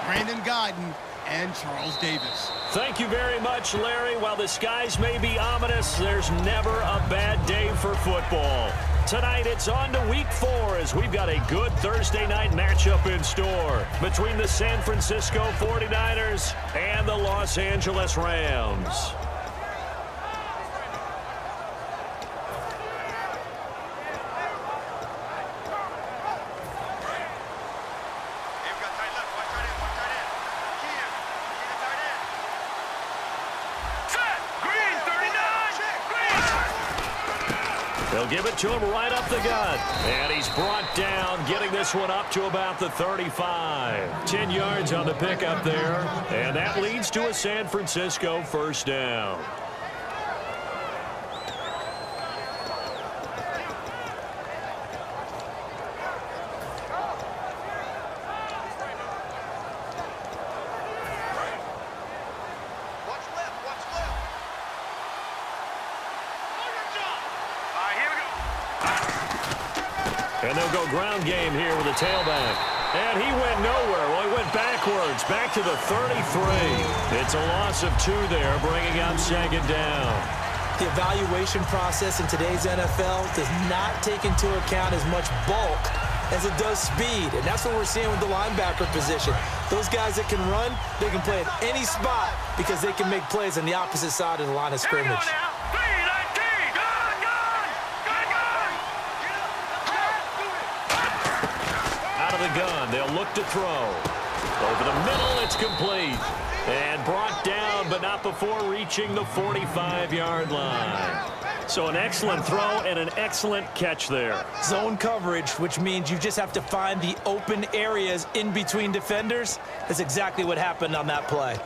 Brandon Guyton, and Charles Davis. Thank you very much, Larry. While the skies may be ominous, there's never a bad day for football. Tonight, it's on to Week 4 as we've got a good Thursday night matchup in store between the San Francisco 49ers and the Los Angeles Rams. They'll give it to him right up the gut. And he's brought down, getting this one up to about the 35. 10 yards on the pickup there. And that leads to a San Francisco first down. And they'll go ground game here with a tailback. And he went nowhere. Well, he went backwards, back to the 33. It's a loss of 2 there, bringing up second down. The evaluation process in today's NFL does not take into account as much bulk as it does speed. And that's what we're seeing with the linebacker position. Those guys that can run, they can play at any spot because they can make plays on the opposite side of the line of scrimmage. The gun. They'll look to throw. Over the middle, it's complete. And brought down, but not before reaching the 45-yard line. So an excellent throw and an excellent catch there. Zone coverage, which means you just have to find the open areas in between defenders. That's exactly what happened on that play.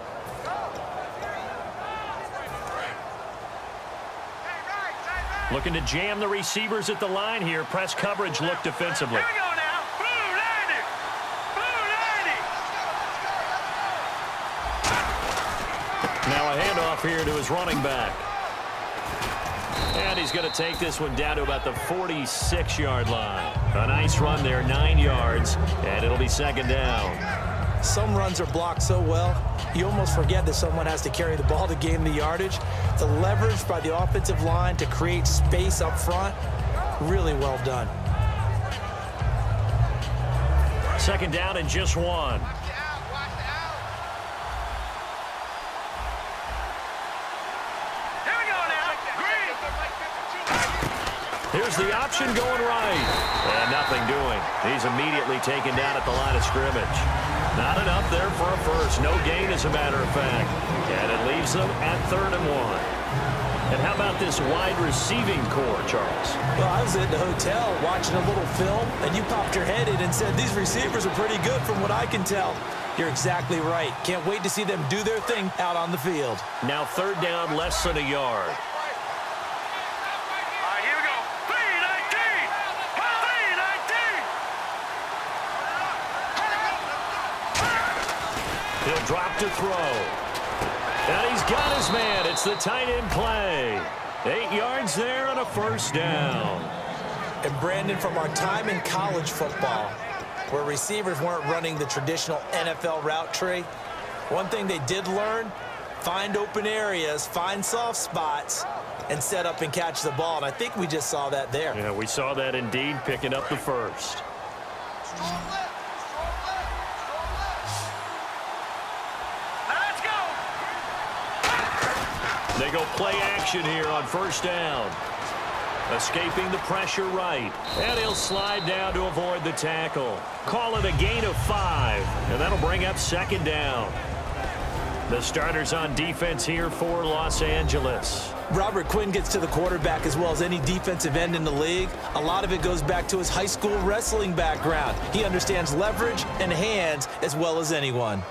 Looking to jam the receivers at the line here. Press coverage look defensively. Now a handoff here to his running back. And he's going to take this one down to about the 46-yard line. A nice run there, 9 yards, and it'll be second down. Some runs are blocked so well, you almost forget that someone has to carry the ball to gain the yardage. The leverage by the offensive line to create space up front, really well done. Second down and just 1. Here's the option going right. And nothing doing. He's immediately taken down at the line of scrimmage. Not enough there for a first. No gain, as a matter of fact. And it leaves them at 3rd and 1. And how about this wide receiving core, Charles? Well, I was at the hotel watching a little film, and you popped your head in and said, these receivers are pretty good from what I can tell. You're exactly right. Can't wait to see them do their thing out on the field. Now 3rd down, less than a yard. He'll drop to throw. And he's got his man. It's the tight end play. 8 yards there and a first down. And Brandon, from our time in college football, where receivers weren't running the traditional NFL route tree, one thing they did learn, find open areas, find soft spots, and set up and catch the ball. And I think we just saw that there. Yeah, we saw that indeed, picking up the first. They go play action here on first down. Escaping the pressure right. And he'll slide down to avoid the tackle. Call it a gain of 5. And that'll bring up second down. The starters on defense here for Los Angeles. Robert Quinn gets to the quarterback as well as any defensive end in the league. A lot of it goes back to his high school wrestling background. He understands leverage and hands as well as anyone.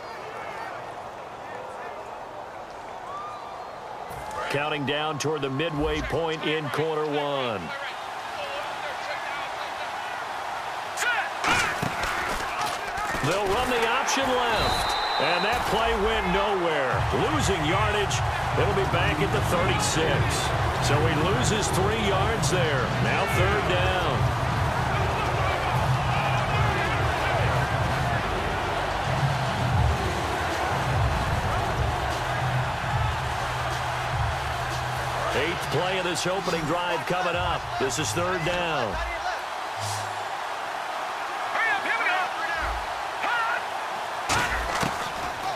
Counting down toward the midway point in quarter 1. They'll run the option left. And that play went nowhere. Losing yardage. It'll be back at the 36. So he loses 3 yards there. Now 3rd down. 8th play of this opening drive coming up. This is 3rd down.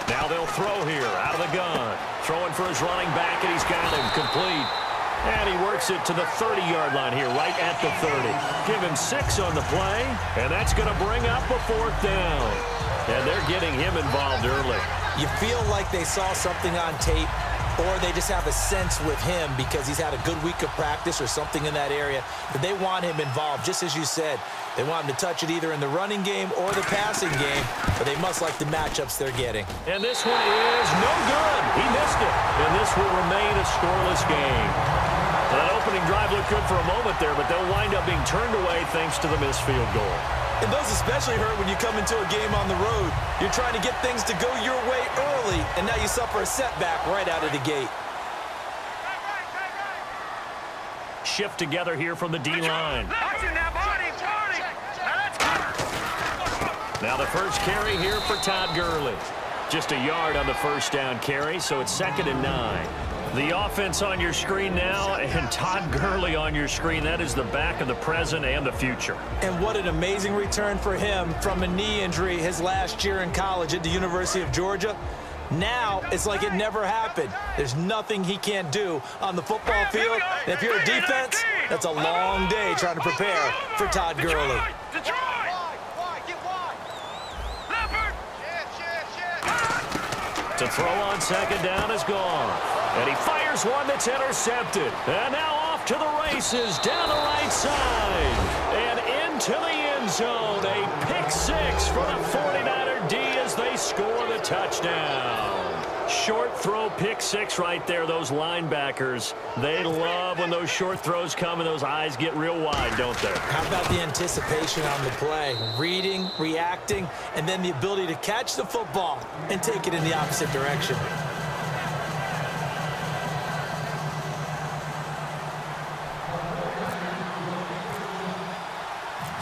Now they'll throw here out of the gun. Throwing for his running back, and he's got him complete. And he works it to the 30-yard line here, right at the 30. Give him 6 on the play, and that's going to bring up a 4th down. And they're getting him involved early. You feel like they saw something on tape, or they just have a sense with him because he's had a good week of practice or something in that area that they want him involved, just as you said. They want him to touch it either in the running game or the passing game, but they must like the matchups they're getting. And this one is no good. He missed it. And this will remain a scoreless game. That opening drive looked good for a moment there, but they'll wind up being turned away thanks to the missed field goal. And those especially hurt when you come into a game on the road. You're trying to get things to go your way early, and now you suffer a setback right out of the gate. Shift together here from the D-line. Now the first carry here for Todd Gurley. Just a yard on the first down carry, so it's 2nd and 9. The offense on your screen now, and Todd Gurley on your screen. That is the back of the present and the future. And what an amazing return for him from a knee injury his last year in college at the University of Georgia. Now it's like it never happened. There's nothing he can't do on the football field. And if you're a defense, that's a long day trying to prepare for Todd Gurley. To throw on 2nd down is gone. And he fires one that's intercepted. And now off to the races down the right side. And into the end zone. A pick 6 for the 49er D as they score the touchdown. Short throw, pick 6 right there. Those linebackers, they love when those short throws come and those eyes get real wide, don't they? How about the anticipation on the play? Reading, reacting, and then the ability to catch the football and take it in the opposite direction.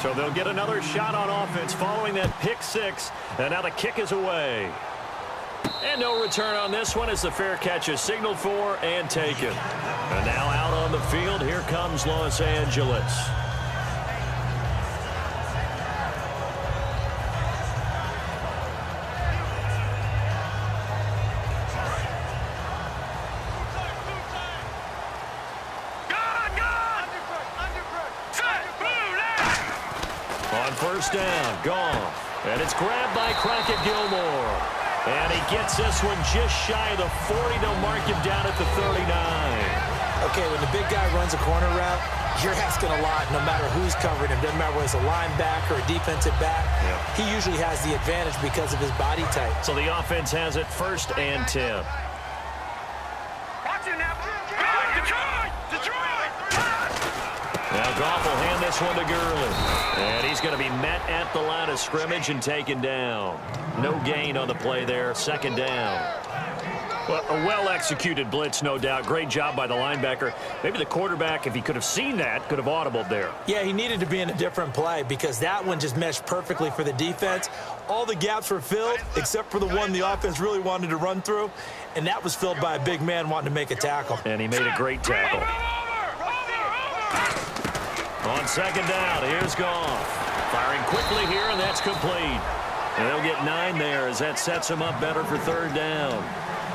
So they'll get another shot on offense following that pick 6, and now the kick is away. And no return on this one as the fair catch is signaled for and taken. And now out on the field, here comes Los Angeles. On first down, gone. And it's grabbed by Crockett Gilmore. And he gets this one just shy of the 40. They'll mark him down at the 39. Okay, when the big guy runs a corner route, you're asking a lot no matter who's covering him. Doesn't matter whether it's a linebacker or a defensive back. Yep. He usually has the advantage because of his body type. So the offense has it 1st and 10. Now Goff will hand this one to Gurley. And he's going to be met at the line of scrimmage and taken down. No gain on the play there. 2nd down. Well, a well-executed blitz, no doubt. Great job by the linebacker. Maybe the quarterback, if he could have seen that, could have audibled there. Yeah, he needed to be in a different play because that one just meshed perfectly for the defense. All the gaps were filled except for the one the offense really wanted to run through, and that was filled by a big man wanting to make a tackle. And he made a great tackle. On 2nd down, here's Goff. Firing quickly here, and that's complete. And they'll get 9 there as that sets him up better for 3rd down.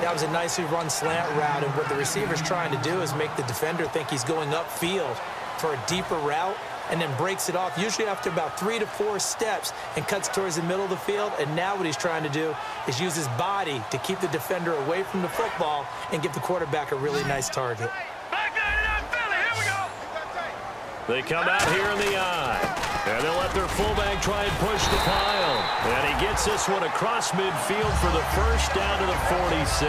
That was a nicely run slant route, and what the receiver's trying to do is make the defender think he's going upfield for a deeper route and then breaks it off, usually after about 3 to 4 steps, and cuts towards the middle of the field. And now what he's trying to do is use his body to keep the defender away from the football and give the quarterback a really nice target. They come out here in the eye. And they'll let their fullback try and push the pile. And he gets this one across midfield for the 1st down to the 46.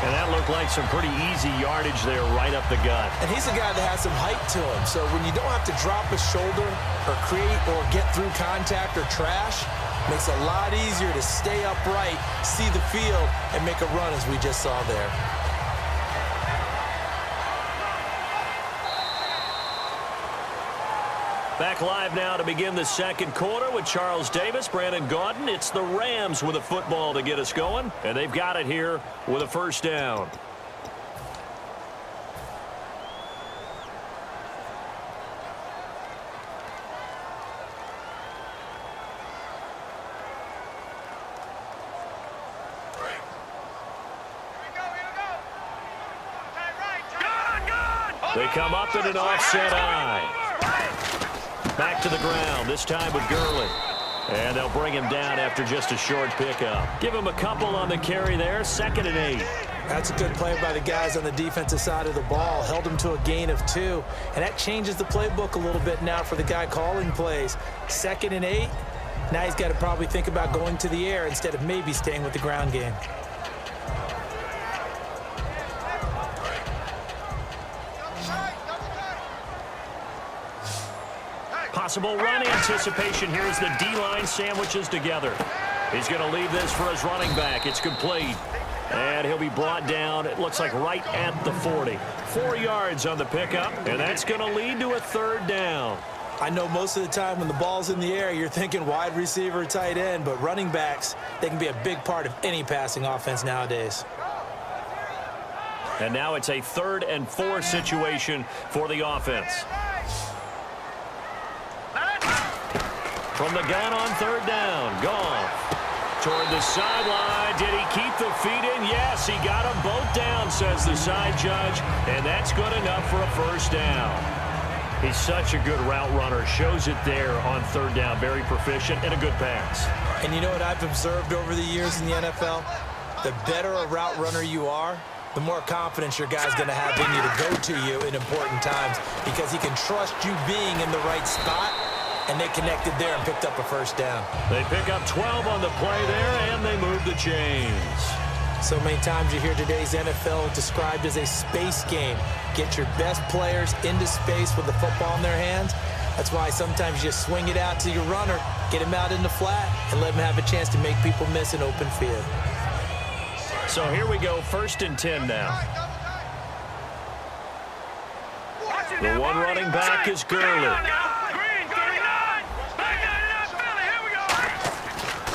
And that looked like some pretty easy yardage there right up the gut. And he's a guy that has some height to him. So when you don't have to drop a shoulder or create or get through contact or trash, makes it a lot easier to stay upright, see the field, and make a run as we just saw there. Back live now to begin the 2nd quarter with Charles Davis, Brandon Gaudin. It's the Rams with a football to get us going, and they've got it here with a 1st down. They come up in an offset eye. Back to the ground, this time with Gurley. And they'll bring him down after just a short pickup. Give him a couple on the carry there, 2nd and 8. That's a good play by the guys on the defensive side of the ball. Held him to a gain of 2. And that changes the playbook a little bit now for the guy calling plays. 2nd and 8. Now he's got to probably think about going to the air instead of maybe staying with the ground game. Possible run anticipation here as the D-line sandwiches together. He's going to leave this for his running back. It's complete. And he'll be brought down, it looks like right at the 40. 4 yards on the pickup, and that's going to lead to a 3rd down. I know most of the time when the ball's in the air, you're thinking wide receiver, tight end, but running backs, they can be a big part of any passing offense nowadays. And now it's a 3rd and 4 situation for the offense. From the gun on 3rd down, Goff toward the sideline. Did he keep the feet in? Yes, he got them both down, says the side judge, and that's good enough for a 1st down. He's such a good route runner. Shows it there on 3rd down. Very proficient and a good pass. And you know what I've observed over the years in the NFL? The better a route runner you are, the more confidence your guy's going to have in you to go to you in important times because he can trust you being in the right spot. And they connected there and picked up a 1st down. They pick up 12 on the play there, and they move the chains. So many times you hear today's NFL described as a space game. Get your best players into space with the football in their hands. That's why sometimes you just swing it out to your runner, get him out in the flat, and let him have a chance to make people miss an open field. So here we go, 1st and 10 now. The one running back is Gurley.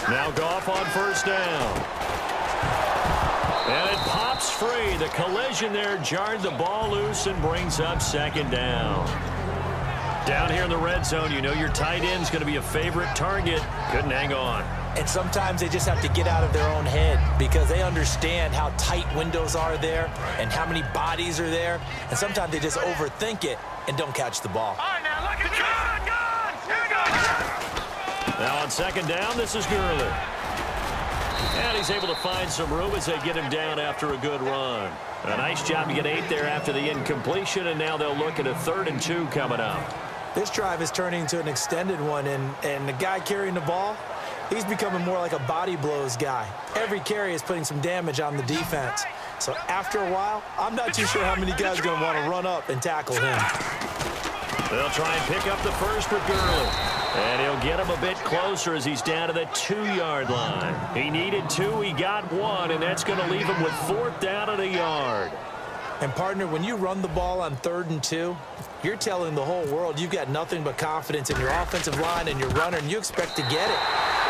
Now Goff on 1st down. And it pops free. The collision there jarred the ball loose and brings up 2nd down. Down here in the red zone, you know your tight end's going to be a favorite target. Couldn't hang on. And sometimes they just have to get out of their own head because they understand how tight windows are there and how many bodies are there. And sometimes they just overthink it and don't catch the ball. All right, now look at Here we go. Now on 2nd down, this is Gurley. And he's able to find some room as they get him down after a good run. A nice job to get 8 there after the incompletion, and now they'll look at a 3rd and 2 coming up. This drive is turning into an extended one, and the guy carrying the ball, he's becoming more like a body blows guy. Every carry is putting some damage on the defense. So after a while, I'm not too sure how many guys are going to want to run up and tackle him. They'll try and pick up the 1st with Gurley. And he'll get him a bit closer as he's down to the 2-yard line. He needed 2, he got 1, and that's going to leave him with 4th down at a yard. And, partner, when you run the ball on 3rd and 2, you're telling the whole world you've got nothing but confidence in your offensive line and your runner, and you expect to get it.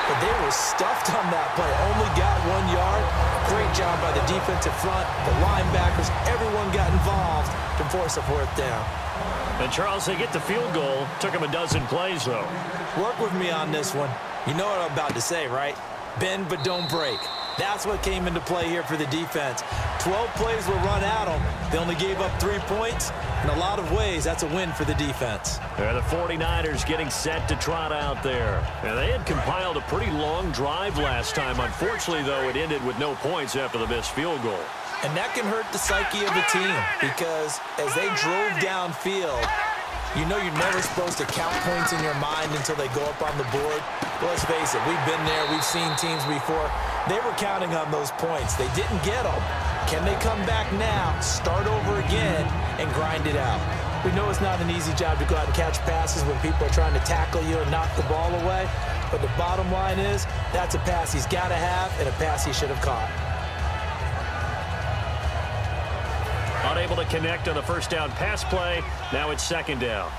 But they were stuffed on that play. Only got 1 yard. Great job by the defensive front, the linebackers. Everyone got involved to force a 4th down. And, Charles, they get the field goal. Took him a dozen plays, though. Work with me on this one. You know what I'm about to say, right? Bend but don't break. That's what came into play here for the defense. 12 plays were run at them. They only gave up 3 points. In a lot of ways, that's a win for the defense. The 49ers getting set to trot out there. Now, they had compiled a pretty long drive last time. Unfortunately, though, it ended with no points after the missed field goal. And that can hurt the psyche of the team because as they drove downfield, you know you're never supposed to count points in your mind until they go up on the board. But let's face it, we've been there. We've seen teams before. They were counting on those points. They didn't get them. Can they come back now, start over again, and grind it out? We know it's not an easy job to go out and catch passes when people are trying to tackle you and knock the ball away. But the bottom line is that's a pass he's got to have and a pass he should have caught. Unable to connect on the 1st down pass play. Now it's 2nd down.